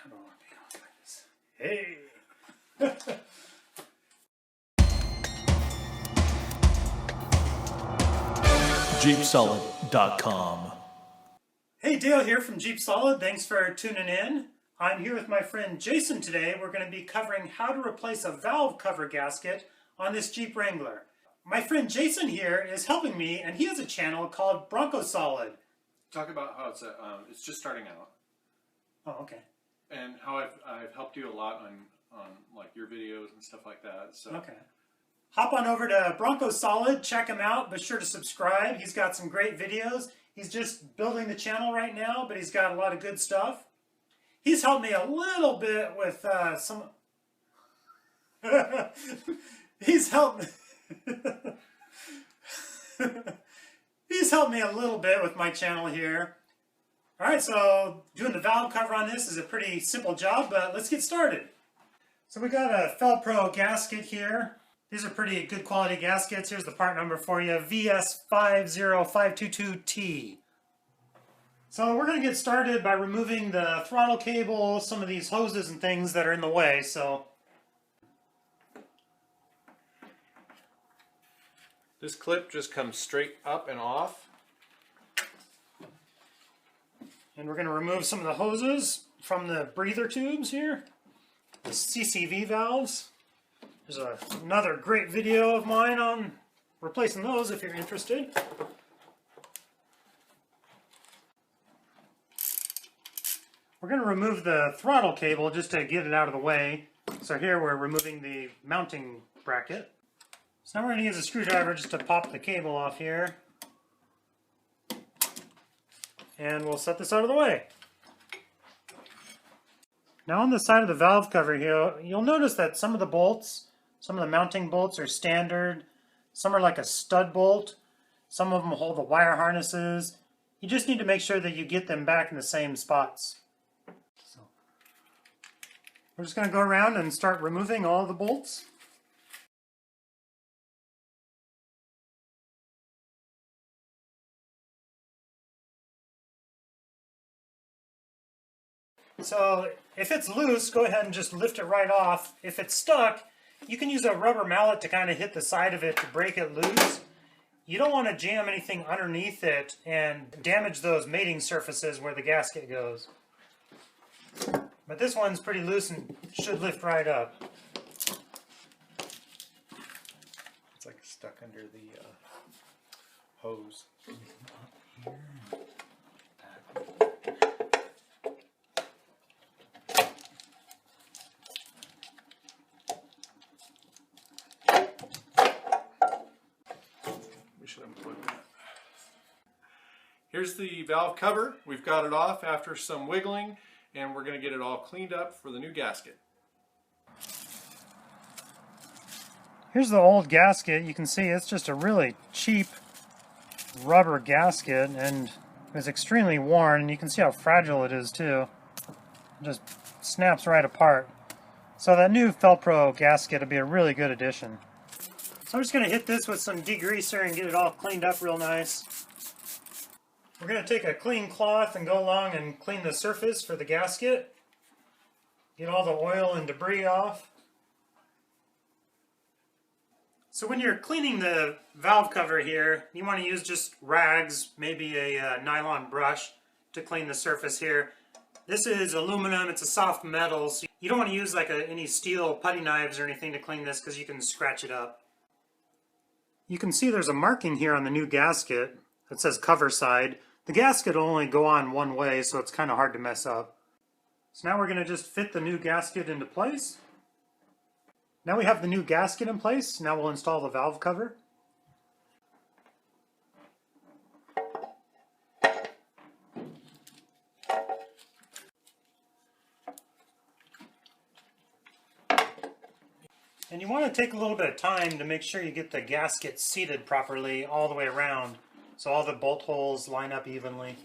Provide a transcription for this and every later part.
I don't want to be on like this. Hey! JeepSolid.com. Hey, Dale here from JeepSolid. Thanks for tuning in. I'm here with my friend Jason today. We're going to be covering how to replace a valve cover gasket on this Jeep Wrangler. My friend Jason here is helping me, and he has a channel called BroncoSolid. Talk about how it's just starting out. Oh, okay. And how I've helped you a lot on like your videos and stuff like that. So Okay. Hop on over to BroncoSolid, check him out. Be sure to subscribe. He's got some great videos. He's just building the channel right now, but he's got a lot of good stuff. He's helped me a little bit with some... He's helped me a little bit with my channel here. Alright, so doing the valve cover on this is a pretty simple job, but let's get started. So we got a Felpro gasket here. These are pretty good quality gaskets. Here's the part number for you, VS50522T. So we're going to get started by removing the throttle cable, some of these hoses and things that are in the way. So this clip just comes straight up and off. And we're going to remove some of the hoses from the breather tubes here, the CCV valves. There's another great video of mine on replacing those if you're interested. We're going to remove the throttle cable just to get it out of the way. So here we're removing the mounting bracket. So now we're going to use a screwdriver just to pop the cable off here. And we'll set this out of the way. Now on the side of the valve cover here, you'll notice that some of the bolts, some of the mounting bolts are standard. Some are like a stud bolt. Some of them hold the wire harnesses. You just need to make sure that you get them back in the same spots. So we're just going to go around and start removing all the bolts. So if it's loose, go ahead and just lift it right off. If it's stuck, you can use a rubber mallet to kind of hit the side of it to break it loose. You don't want to jam anything underneath it and damage those mating surfaces where the gasket goes. But this one's pretty loose and should lift right up. It's like stuck under the hose. Here's the valve cover. We've got it off after some wiggling, and we're going to get it all cleaned up for the new gasket. Here's the old gasket. You can see it's just a really cheap rubber gasket, and it's extremely worn, and you can see how fragile it is too. It just snaps right apart. So that new Felpro gasket will be a really good addition. So I'm just going to hit this with some degreaser and get it all cleaned up real nice. We're going to take a clean cloth and go along and clean the surface for the gasket. Get all the oil and debris off. So when you're cleaning the valve cover here, you want to use just rags, maybe a nylon brush to clean the surface here. This is aluminum, it's a soft metal, so you don't want to use like any steel putty knives or anything to clean this because you can scratch it up. You can see there's a marking here on the new gasket that says cover side. The gasket will only go on one way, so it's kind of hard to mess up. So now we're going to just fit the new gasket into place. Now we have the new gasket in place. Now we'll install the valve cover. And you want to take a little bit of time to make sure you get the gasket seated properly all the way around, so all the bolt holes line up evenly.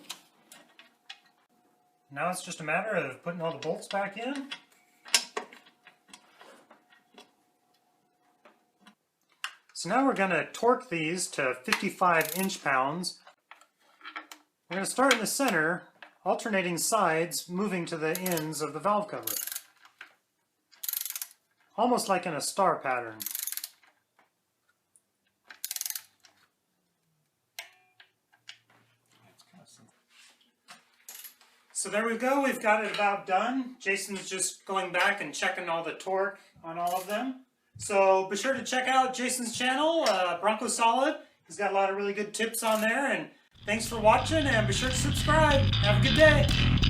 Now it's just a matter of putting all the bolts back in. So now we're going to torque these to 55 inch-pounds. We're going to start in the center alternating sides moving to the ends of the valve cover. Almost like in a star pattern. So there we go, we've got it about done. Jason's just going back and checking all the torque on all of them. So be sure to check out Jason's channel, BroncoSolid. He's got a lot of really good tips on there, and thanks for watching, and be sure to subscribe. Have a good day.